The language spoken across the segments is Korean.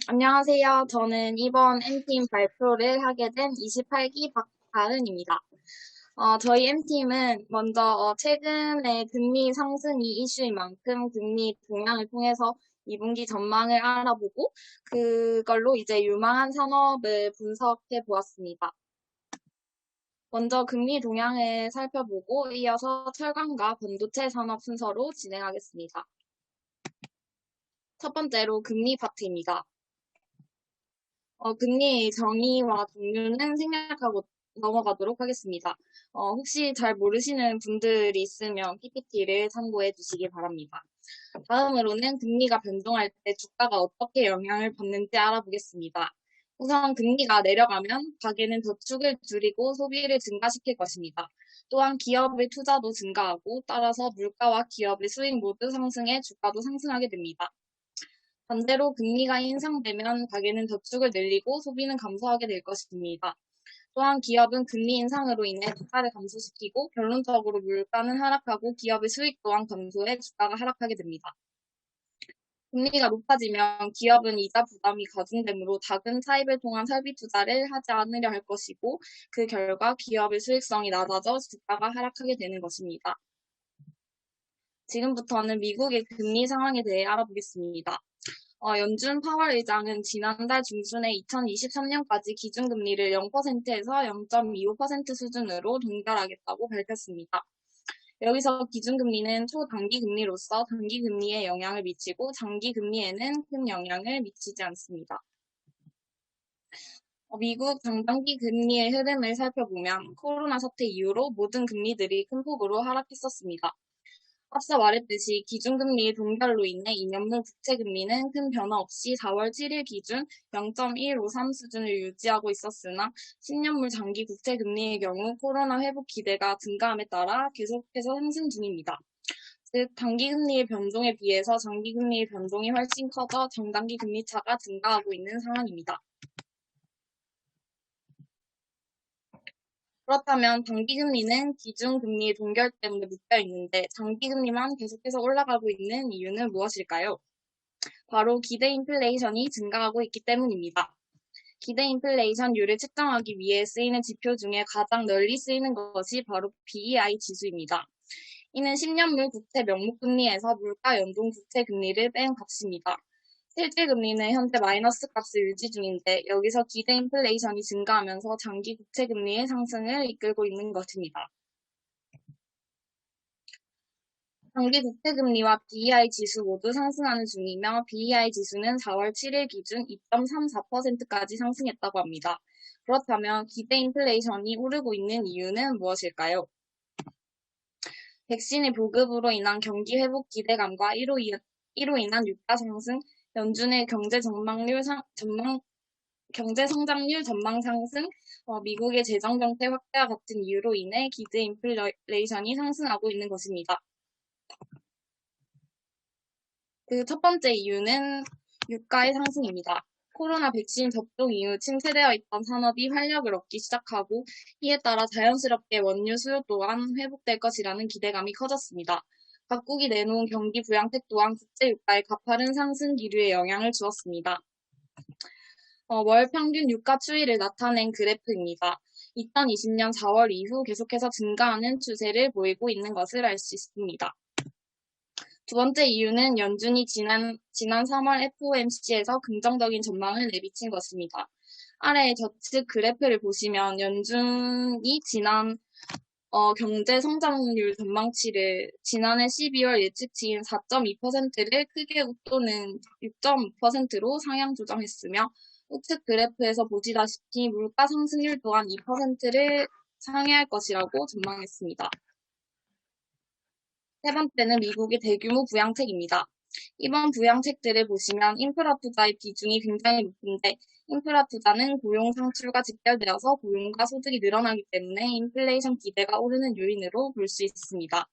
안녕하세요. 저는 이번 M팀 발표를 하게 된 28기 박다은입니다. 저희 M팀은 먼저 최근에 금리 상승이 이슈인 만큼 금리 동향을 통해서 2분기 전망을 알아보고 그걸로 이제 유망한 산업을 분석해 보았습니다. 먼저 금리 동향을 살펴보고 이어서 철강과 반도체 산업 순서로 진행하겠습니다. 첫 번째로 금리 파트입니다. 금리 정의와 종류는 생략하고 넘어가도록 하겠습니다. 혹시 잘 모르시는 분들이 있으면 PPT를 참고해 주시기 바랍니다. 다음으로는 금리가 변동할 때 주가가 어떻게 영향을 받는지 알아보겠습니다. 우선 금리가 내려가면 가게는 저축을 줄이고 소비를 증가시킬 것입니다. 또한 기업의 투자도 증가하고 따라서 물가와 기업의 수익 모두 상승해 주가도 상승하게 됩니다. 반대로 금리가 인상되면 가계는 저축을 늘리고 소비는 감소하게 될 것입니다. 또한 기업은 금리 인상으로 인해 주가를 감소시키고 결론적으로 물가는 하락하고 기업의 수익 또한 감소해 주가가 하락하게 됩니다. 금리가 높아지면 기업은 이자 부담이 가중되므로 작은 차입을 통한 설비 투자를 하지 않으려 할 것이고 그 결과 기업의 수익성이 낮아져 주가가 하락하게 되는 것입니다. 지금부터는 미국의 금리 상황에 대해 알아보겠습니다. 연준 파월 의장은 지난달 중순에 2023년까지 기준금리를 0%에서 0.25% 수준으로 동결하겠다고 밝혔습니다. 여기서 기준금리는 초단기 금리로서 단기 금리에 영향을 미치고 장기 금리에는 큰 영향을 미치지 않습니다. 미국 장단기 금리의 흐름을 살펴보면 코로나 사태 이후로 모든 금리들이 큰 폭으로 하락했었습니다. 앞서 말했듯이 기준금리 동결로 인해 2년물 국채금리는 큰 변화 없이 4월 7일 기준 0.153 수준을 유지하고 있었으나 10년물 장기 국채금리의 경우 코로나 회복 기대가 증가함에 따라 계속해서 상승 중입니다. 즉 단기금리의 변동에 비해서 장기금리의 변동이 훨씬 커져 장단기 금리 차가 증가하고 있는 상황입니다. 그렇다면 단기금리는 기준금리의 동결 때문에 묶여 있는데 장기금리만 계속해서 올라가고 있는 이유는 무엇일까요? 바로 기대 인플레이션이 증가하고 있기 때문입니다. 기대 인플레이션율을 측정하기 위해 쓰이는 지표 중에 가장 널리 쓰이는 것이 바로 BEI 지수입니다. 이는 10년물 국채 명목금리에서 물가 연동 국채 금리를 뺀 값입니다. 실제 금리는 현재 마이너스 값을 유지 중인데 여기서 기대 인플레이션이 증가하면서 장기 국채 금리의 상승을 이끌고 있는 것입니다. 장기 국채금리와 BEI 지수 모두 상승하는 중이며 BEI 지수는 4월 7일 기준 2.34%까지 상승했다고 합니다. 그렇다면 기대 인플레이션이 오르고 있는 이유는 무엇일까요? 백신의 보급으로 인한 경기 회복 기대감과 이로 인한 유가 상승, 연준의 경제 성장률 전망 상승, 미국의 재정 정책 확대와 같은 이유로 인해 기대 인플레이션이 상승하고 있는 것입니다. 그 첫 번째 이유는 유가의 상승입니다. 코로나 백신 접종 이후 침체되어 있던 산업이 활력을 얻기 시작하고 이에 따라 자연스럽게 원유 수요 또한 회복될 것이라는 기대감이 커졌습니다. 각국이 내놓은 경기 부양책 또한 국제 유가의 가파른 상승 기류에 영향을 주었습니다. 월 평균 유가 추이를 나타낸 그래프입니다. 2020년 4월 이후 계속해서 증가하는 추세를 보이고 있는 것을 알 수 있습니다. 두 번째 이유는 연준이 지난 3월 FOMC에서 긍정적인 전망을 내비친 것입니다. 아래의 저측 그래프를 보시면 연준이 지난 경제 성장률 전망치를 지난해 12월 예측치인 4.2%를 크게 웃도는 6.5%로 상향 조정했으며 우측 그래프에서 보시다시피 물가 상승률 또한 2%를 상회할 것이라고 전망했습니다. 세 번째는 미국의 대규모 부양책입니다. 이번 부양책들을 보시면 인프라 투자의 비중이 굉장히 높은데 인프라 투자는 고용 창출과 직결되어서 고용과 소득이 늘어나기 때문에 인플레이션 기대가 오르는 요인으로 볼 수 있습니다.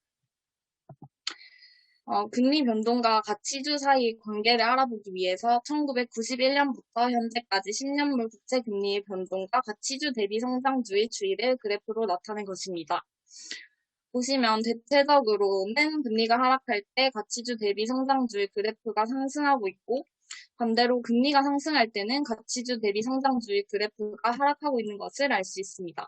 금리 변동과 가치주 사이의 관계를 알아보기 위해서 1991년부터 현재까지 10년물 국채 금리의 변동과 가치주 대비 성장주의 추이를 그래프로 나타낸 것입니다. 보시면 대체적으로는 금리가 하락할 때 가치주 대비 성장주의 그래프가 상승하고 있고 반대로 금리가 상승할 때는 가치주 대비 성장주의 그래프가 하락하고 있는 것을 알 수 있습니다.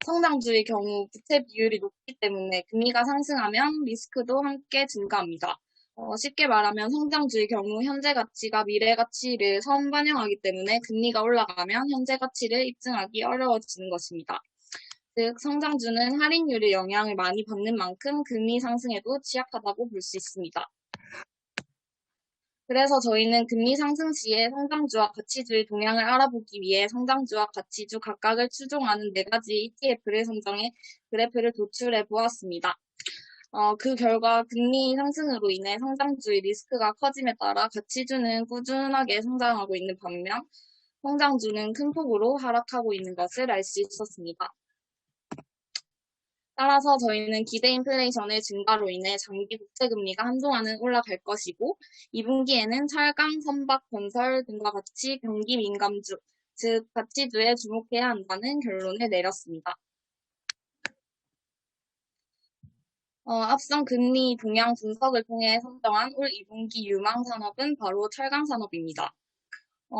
성장주의 경우 부채 비율이 높기 때문에 금리가 상승하면 리스크도 함께 증가합니다. 쉽게 말하면 성장주의 경우 현재 가치가 미래 가치를 선반영하기 때문에 금리가 올라가면 현재 가치를 입증하기 어려워지는 것입니다. 즉, 성장주는 할인율의 영향을 많이 받는 만큼 금리 상승에도 취약하다고 볼 수 있습니다. 그래서 저희는 금리 상승 시에 성장주와 가치주의 동향을 알아보기 위해 성장주와 가치주 각각을 추종하는 4가지 ETF를 선정해 그래프를 도출해 보았습니다. 그 결과 금리 상승으로 인해 성장주의 리스크가 커짐에 따라 가치주는 꾸준하게 성장하고 있는 반면 성장주는 큰 폭으로 하락하고 있는 것을 알 수 있었습니다. 따라서 저희는 기대 인플레이션의 증가로 인해 장기 국채 금리가 한동안은 올라갈 것이고 2분기에는 철강, 선박, 건설 등과 같이 경기 민감주, 즉 가치주에 주목해야 한다는 결론을 내렸습니다. 앞선 금리 동향 분석을 통해 선정한 올 2분기 유망 산업은 바로 철강 산업입니다.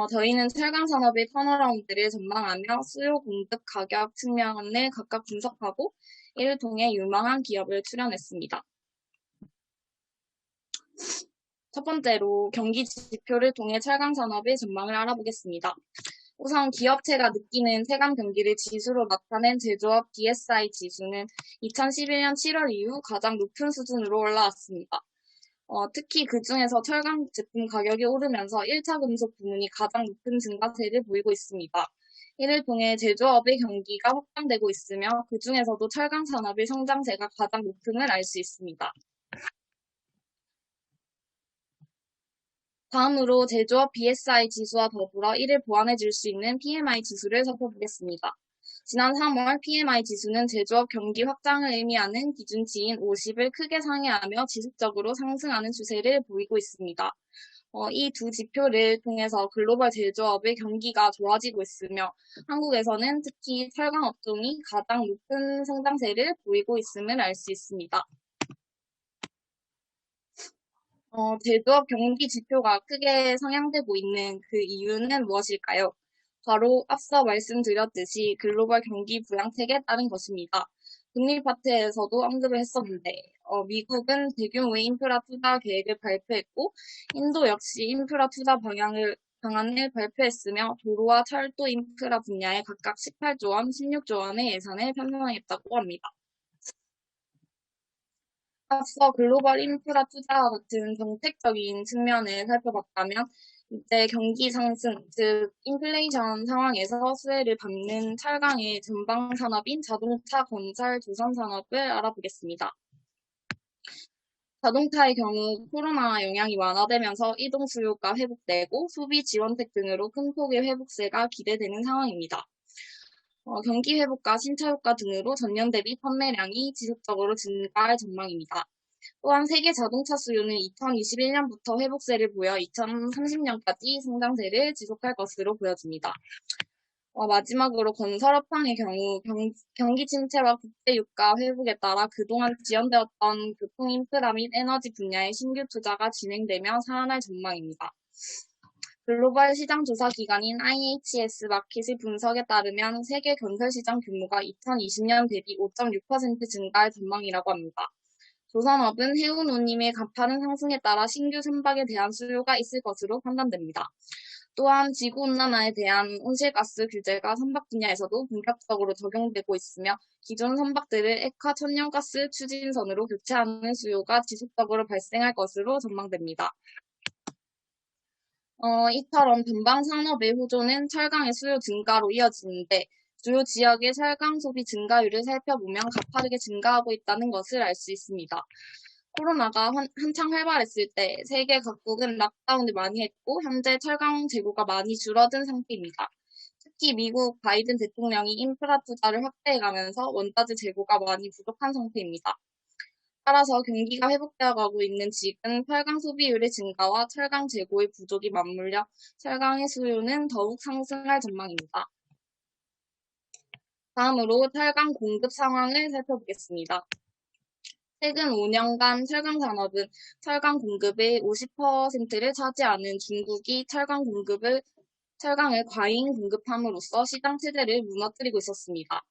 저희는 철강 산업의 턴어라운드를 전망하며 수요, 공급, 가격 측면을 각각 분석하고 이를 통해 유망한 기업을 추려냈습니다. 첫 번째로 경기 지표를 통해 철강 산업의 전망을 알아보겠습니다. 우선 기업체가 느끼는 체감 경기를 지수로 나타낸 제조업 DSI 지수는 2011년 7월 이후 가장 높은 수준으로 올라왔습니다. 특히 그 중에서 철강 제품 가격이 오르면서 1차 금속 부문이 가장 높은 증가세를 보이고 있습니다. 이를 통해 제조업의 경기가 확장되고 있으며 그 중에서도 철강 산업의 성장세가 가장 높음을 알 수 있습니다. 다음으로 제조업 BSI 지수와 더불어 이를 보완해줄 수 있는 PMI 지수를 살펴보겠습니다. 지난 3월 PMI 지수는 제조업 경기 확장을 의미하는 기준치인 50을 크게 상회하며 지속적으로 상승하는 추세를 보이고 있습니다. 이 두 지표를 통해서 글로벌 제조업의 경기가 좋아지고 있으며 한국에서는 특히 철강 업종이 가장 높은 성장세를 보이고 있음을 알 수 있습니다. 제조업 경기 지표가 크게 상향되고 있는 그 이유는 무엇일까요? 바로 앞서 말씀드렸듯이 글로벌 경기 부양책에 따른 것입니다. 금리 파트에서도 언급을 했었는데 미국은 대규모의 인프라 투자 계획을 발표했고 인도 역시 인프라 투자 방안을 발표했으며 도로와 철도 인프라 분야에 각각 18조 원, 16조 원의 예산을 편성했다고 합니다. 앞서 글로벌 인프라 투자와 같은 정책적인 측면을 살펴봤다면 이제 경기 상승, 즉 인플레이션 상황에서 수혜를 받는 철강의 전방 산업인 자동차, 건설, 조선 산업을 알아보겠습니다. 자동차의 경우 코로나 영향이 완화되면서 이동 수요가 회복되고 소비 지원책 등으로 큰 폭의 회복세가 기대되는 상황입니다. 경기 회복과 신차 효과 등으로 전년 대비 판매량이 지속적으로 증가할 전망입니다. 또한 세계 자동차 수요는 2021년부터 회복세를 보여 2030년까지 성장세를 지속할 것으로 보여집니다. 마지막으로 건설업황의 경우 경기 침체와 국제 유가 회복에 따라 그동안 지연되었던 교통 인프라 및 에너지 분야의 신규 투자가 진행되며 살아날 전망입니다. 글로벌 시장 조사 기관인 IHS 마켓의 분석에 따르면 세계 건설 시장 규모가 2020년 대비 5.6% 증가할 전망이라고 합니다. 조선업은 해운 운임의 가파른 상승에 따라 신규 선박에 대한 수요가 있을 것으로 판단됩니다. 또한 지구온난화에 대한 온실가스 규제가 선박 분야에서도 본격적으로 적용되고 있으며 기존 선박들을 액화 천연가스 추진선으로 교체하는 수요가 지속적으로 발생할 것으로 전망됩니다. 이처럼 전방 산업의 호조는 철강의 수요 증가로 이어지는데 주요 지역의 철강 소비 증가율을 살펴보면 가파르게 증가하고 있다는 것을 알 수 있습니다. 코로나가 한창 활발했을 때 세계 각국은 락다운을 많이 했고 현재 철강 재고가 많이 줄어든 상태입니다. 특히 미국 바이든 대통령이 인프라 투자를 확대해가면서 원자재 재고가 많이 부족한 상태입니다. 따라서 경기가 회복되어 가고 있는 지금 철강 소비율의 증가와 철강 재고의 부족이 맞물려 철강의 수요는 더욱 상승할 전망입니다. 다음으로 철강 공급 상황을 살펴보겠습니다. 최근 5년간 철강 산업은 철강 공급의 50%를 차지하는 중국이 철강을 과잉 공급함으로써 시장 체제를 무너뜨리고 있었습니다.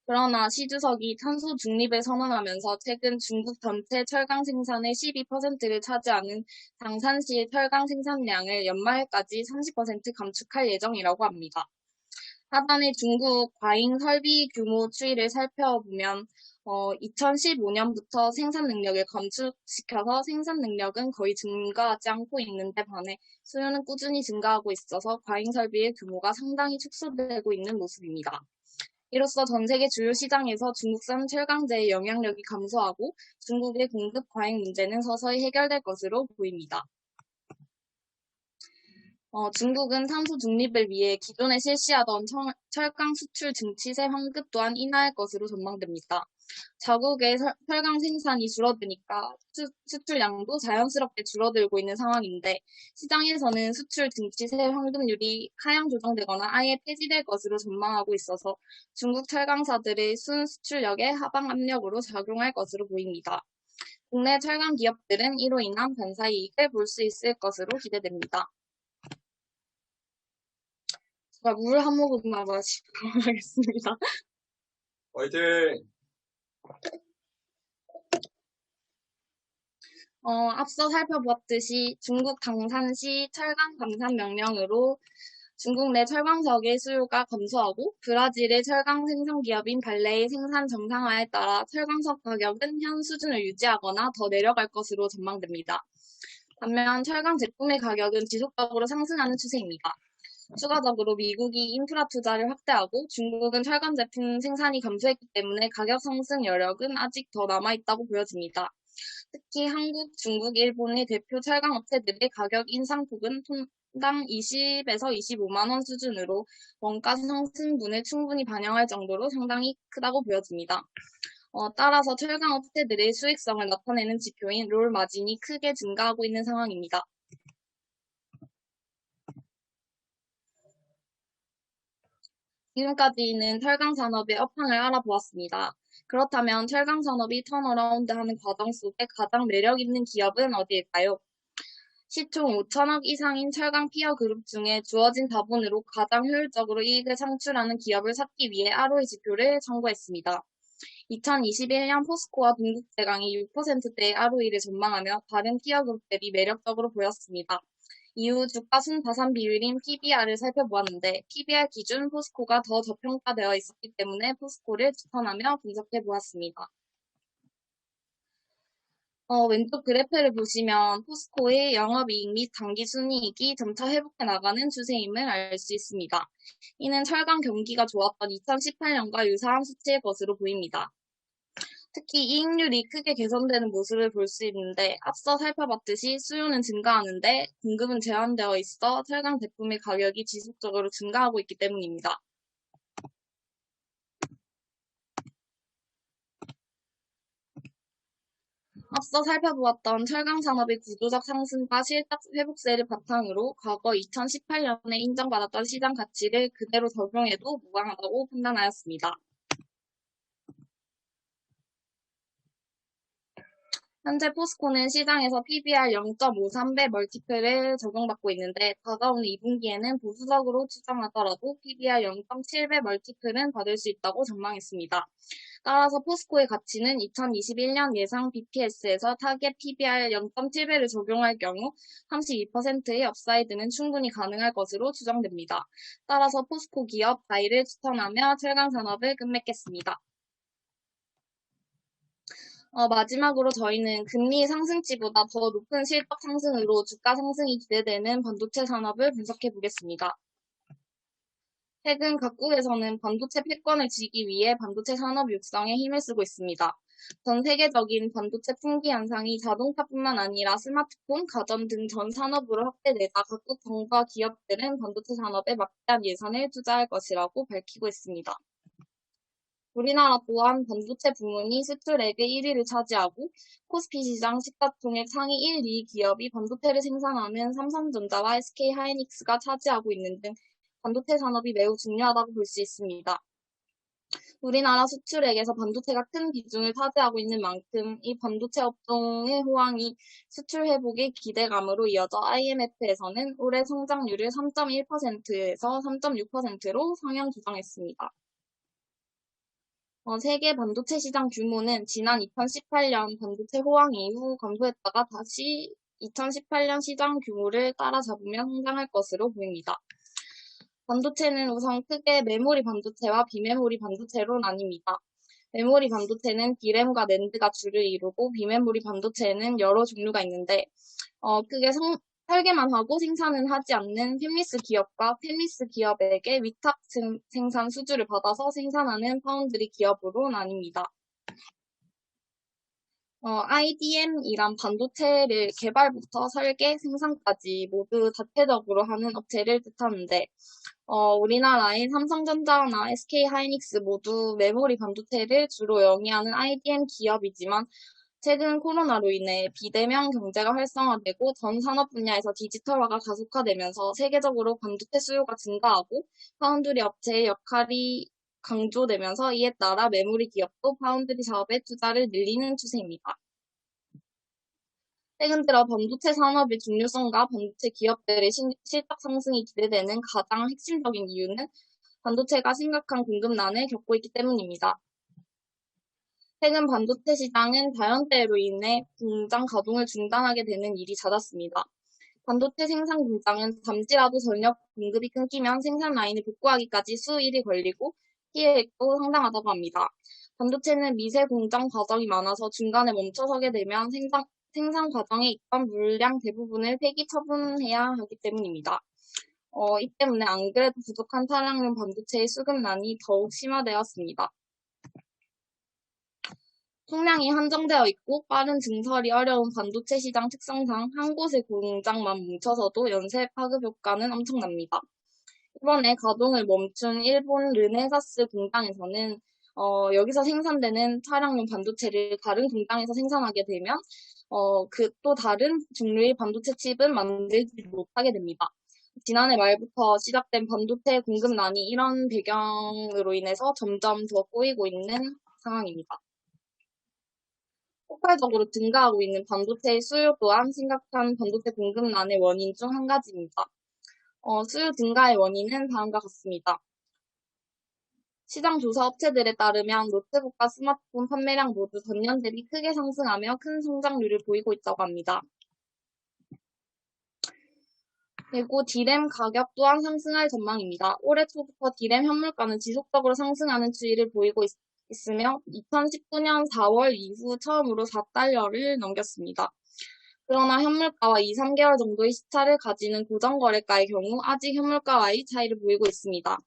그러나 시 주석이 탄소 중립을 선언하면서 최근 중국 전체 철강 생산의 12%를 차지하는 당산시의 철강 생산량을 연말까지 30% 감축할 예정이라고 합니다. 하단의 중국 과잉 설비 규모 추이를 살펴보면 2015년부터 생산 능력을 감축시켜서 생산 능력은 거의 증가하지 않고 있는데 반해 수요는 꾸준히 증가하고 있어서 과잉 설비의 규모가 상당히 축소되고 있는 모습입니다. 이로써 전 세계 주요 시장에서 중국산 철강제의 영향력이 감소하고 중국의 공급 과잉 문제는 서서히 해결될 것으로 보입니다. 중국은 탄소 중립을 위해 기존에 실시하던 철강 수출 증치세 환급 또한 인하할 것으로 전망됩니다. 자국의 철강 생산이 줄어드니까 수출량도 자연스럽게 줄어들고 있는 상황인데 시장에서는 수출 증치세 환급률이 하향 조정되거나 아예 폐지될 것으로 전망하고 있어서 중국 철강사들의 순수출력에 하방 압력으로 작용할 것으로 보입니다. 국내 철강 기업들은 이로 인한 반사 이익을 볼 수 있을 것으로 기대됩니다. 제가 물 한 모금만 마시고 하겠습니다. 화이팅! 앞서 살펴보았듯이 중국 당산시 철강 감산 명령으로 중국 내 철광석의 수요가 감소하고 브라질의 철강 생산 기업인 발레의 생산 정상화에 따라 철광석 가격은 현 수준을 유지하거나 더 내려갈 것으로 전망됩니다. 반면 철강 제품의 가격은 지속적으로 상승하는 추세입니다. 추가적으로 미국이 인프라 투자를 확대하고 중국은 철강 제품 생산이 감소했기 때문에 가격 상승 여력은 아직 더 남아있다고 보여집니다. 특히 한국, 중국, 일본의 대표 철강 업체들의 가격 인상폭은 톤당 20에서 25만 원 수준으로 원가 상승분을 충분히 반영할 정도로 상당히 크다고 보여집니다. 따라서 철강 업체들의 수익성을 나타내는 지표인 롤 마진이 크게 증가하고 있는 상황입니다. 지금까지는 철강 산업의 업황을 알아보았습니다. 그렇다면 철강 산업이 턴어라운드하는 과정 속에 가장 매력 있는 기업은 어디일까요? 시총 5천억 이상인 철강 피어 그룹 중에 주어진 자본으로 가장 효율적으로 이익을 창출하는 기업을 찾기 위해 ROE 지표를 참고했습니다. 2021년 포스코와 동국제강이 6%대의 ROE를 전망하며 다른 피어 그룹 대비 매력적으로 보였습니다. 이후 주가 순자산 비율인 PBR을 살펴보았는데 PBR 기준 포스코가 더 저평가되어 있었기 때문에 포스코를 추천하며 분석해 보았습니다. 왼쪽 그래프를 보시면 포스코의 영업이익 및 당기순이익이 점차 회복해 나가는 추세임을 알 수 있습니다. 이는 철강 경기가 좋았던 2018년과 유사한 수치의 것으로 보입니다. 특히 이익률이 크게 개선되는 모습을 볼 수 있는데 앞서 살펴봤듯이 수요는 증가하는데 공급은 제한되어 있어 철강 제품의 가격이 지속적으로 증가하고 있기 때문입니다. 앞서 살펴보았던 철강 산업의 구조적 상승과 실적 회복세를 바탕으로 과거 2018년에 인정받았던 시장 가치를 그대로 적용해도 무방하다고 판단하였습니다. 현재 포스코는 시장에서 PBR 0.53배 멀티플을 적용받고 있는데 다가오는 2분기에는 보수적으로 추정하더라도 PBR 0.7배 멀티플은 받을 수 있다고 전망했습니다. 따라서 포스코의 가치는 2021년 예상 BPS에서 타겟 PBR 0.7배를 적용할 경우 32%의 업사이드는 충분히 가능할 것으로 추정됩니다. 따라서 포스코 기업 바이를 추천하며 철강 산업을 끝맺겠습니다. 마지막으로 저희는 금리 상승치보다 더 높은 실적 상승으로 주가 상승이 기대되는 반도체 산업을 분석해 보겠습니다. 최근 각국에서는 반도체 패권을 쥐기 위해 반도체 산업 육성에 힘을 쓰고 있습니다. 전 세계적인 반도체 품귀 현상이 자동차뿐만 아니라 스마트폰, 가전 등 전 산업으로 확대되자 각국 정부와 기업들은 반도체 산업에 막대한 예산을 투자할 것이라고 밝히고 있습니다. 우리나라 또한 반도체 부문이 수출액의 1위를 차지하고 코스피 시장 시가총액 상위 1, 2 기업이 반도체를 생산하는 삼성전자와 SK하이닉스가 차지하고 있는 등 반도체 산업이 매우 중요하다고 볼 수 있습니다. 우리나라 수출액에서 반도체가 큰 비중을 차지하고 있는 만큼 이 반도체 업종의 호황이 수출 회복의 기대감으로 이어져 IMF에서는 올해 성장률을 3.1%에서 3.6%로 상향 조정했습니다. 세계 반도체 시장 규모는 지난 2018년 반도체 호황 이후 감소했다가 다시 2018년 시장 규모를 따라잡으며 성장할 것으로 보입니다. 반도체는 우선 크게 메모리 반도체와 비메모리 반도체로 나뉩니다. 메모리 반도체는 D램과 낸드가 주를 이루고 비메모리 반도체에는 여러 종류가 있는데 크게 설계만 하고 생산은 하지 않는 팹리스 기업과 팹리스 기업에게 위탁 생산 수주를 받아서 생산하는 파운드리 기업으로 나뉩니다. IDM이란 반도체를 개발부터 설계, 생산까지 모두 자체적으로 하는 업체를 뜻하는데 우리나라의 삼성전자나 SK하이닉스 모두 메모리 반도체를 주로 영위하는 IDM 기업이지만 최근 코로나로 인해 비대면 경제가 활성화되고 전 산업 분야에서 디지털화가 가속화되면서 세계적으로 반도체 수요가 증가하고 파운드리 업체의 역할이 강조되면서 이에 따라 메모리 기업도 파운드리 사업에 투자를 늘리는 추세입니다. 최근 들어 반도체 산업의 중요성과 반도체 기업들의 실적 상승이 기대되는 가장 핵심적인 이유는 반도체가 심각한 공급난을 겪고 있기 때문입니다. 최근 반도체 시장은 자연재해로 인해 공장 가동을 중단하게 되는 일이 잦았습니다. 반도체 생산 공장은 잠시라도 전력 공급이 끊기면 생산 라인을 복구하기까지 수일이 걸리고 피해액도 상당하다고 합니다. 반도체는 미세 공정 과정이 많아서 중간에 멈춰서게 되면 생산 과정에 있던 물량 대부분을 폐기 처분해야 하기 때문입니다. 이 때문에 안 그래도 부족한 차량용 반도체의 수급난이 더욱 심화되었습니다. 총량이 한정되어 있고 빠른 증설이 어려운 반도체 시장 특성상 한 곳의 공장만 뭉쳐서도 연쇄 파급 효과는 엄청납니다. 이번에 가동을 멈춘 일본 르네사스 공장에서는 여기서 생산되는 차량용 반도체를 다른 공장에서 생산하게 되면 또 다른 종류의 반도체 칩은 만들지 못하게 됩니다. 지난해 말부터 시작된 반도체 공급난이 이런 배경으로 인해서 점점 더 꼬이고 있는 상황입니다. 폭발적으로 증가하고 있는 반도체의 수요 또한 심각한 반도체 공급난의 원인 중 한 가지입니다. 수요 증가의 원인은 다음과 같습니다. 시장 조사 업체들에 따르면 노트북과 스마트폰 판매량 모두 전년 대비 크게 상승하며 큰 성장률을 보이고 있다고 합니다. 그리고 D램 가격 또한 상승할 전망입니다. 올해 초부터 D램 현물가는 지속적으로 상승하는 추이를 보이고 있으며 2019년 4월 이후 처음으로 4달러를 넘겼습니다. 그러나 현물가와 2, 3개월 정도의 시차를 가지는 고정거래가의 경우 아직 현물가와의 차이를 보이고 있습니다.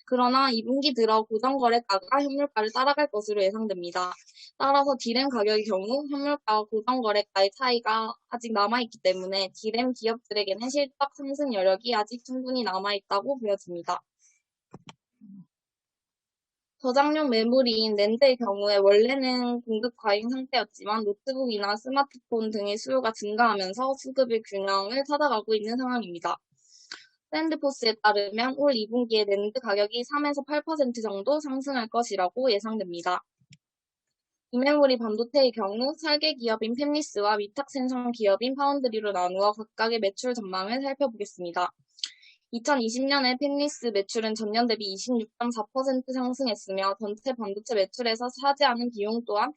그러나 2분기 들어 고정거래가가 현물가를 따라갈 것으로 예상됩니다. 따라서 D램 가격의 경우 현물가와 고정거래가의 차이가 아직 남아있기 때문에 D램 기업들에게는 실적 상승 여력이 아직 충분히 남아있다고 보여집니다. 저장용 메모리인 낸드의 경우에 원래는 공급 과잉 상태였지만 노트북이나 스마트폰 등의 수요가 증가하면서 수급의 균형을 찾아가고 있는 상황입니다. 샌드포스에 따르면 올 2분기에 낸드 가격이 3에서 8% 정도 상승할 것이라고 예상됩니다. 비메모리 반도체의 경우 설계 기업인 팹리스와 위탁 생산 기업인 파운드리로 나누어 각각의 매출 전망을 살펴보겠습니다. 2020년에 팹리스 매출은 전년 대비 26.4% 상승했으며 전체 반도체 매출에서 차지하는 비용 또한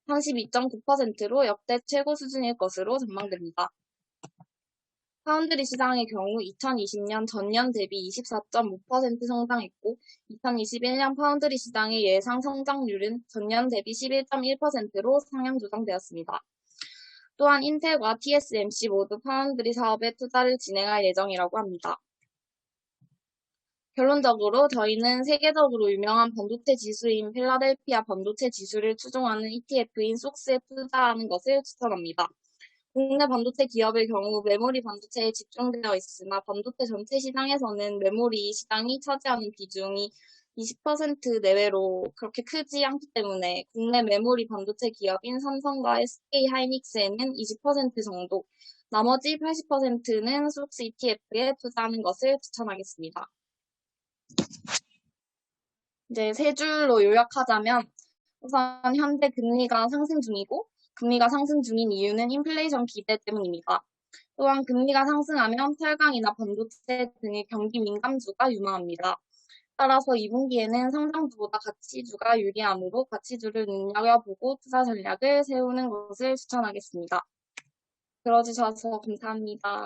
32.9%로 역대 최고 수준일 것으로 전망됩니다. 파운드리 시장의 경우 2020년 전년 대비 24.5% 성장했고 2021년 파운드리 시장의 예상 성장률은 전년 대비 11.1%로 상향 조정되었습니다. 또한 인텔과 TSMC 모두 파운드리 사업에 투자를 진행할 예정이라고 합니다. 결론적으로 저희는 세계적으로 유명한 반도체 지수인 필라델피아 반도체 지수를 추종하는 ETF인 속스에 투자하는 것을 추천합니다. 국내 반도체 기업의 경우 메모리 반도체에 집중되어 있으나 반도체 전체 시장에서는 메모리 시장이 차지하는 비중이 20% 내외로 그렇게 크지 않기 때문에 국내 메모리 반도체 기업인 삼성과 SK하이닉스에는 20% 정도, 나머지 80%는 속스 ETF에 투자하는 것을 추천하겠습니다. 이제 세 줄로 요약하자면 우선 현재 금리가 상승 중이고 금리가 상승 중인 이유는 인플레이션 기대 때문입니다. 또한 금리가 상승하면 철강이나 반도체 등의 경기 민감주가 유망합니다. 따라서 2분기에는 성장주보다 가치주가 유리하므로 가치주를 눈여겨보고 투자 전략을 세우는 것을 추천하겠습니다. 들어주셔서 감사합니다.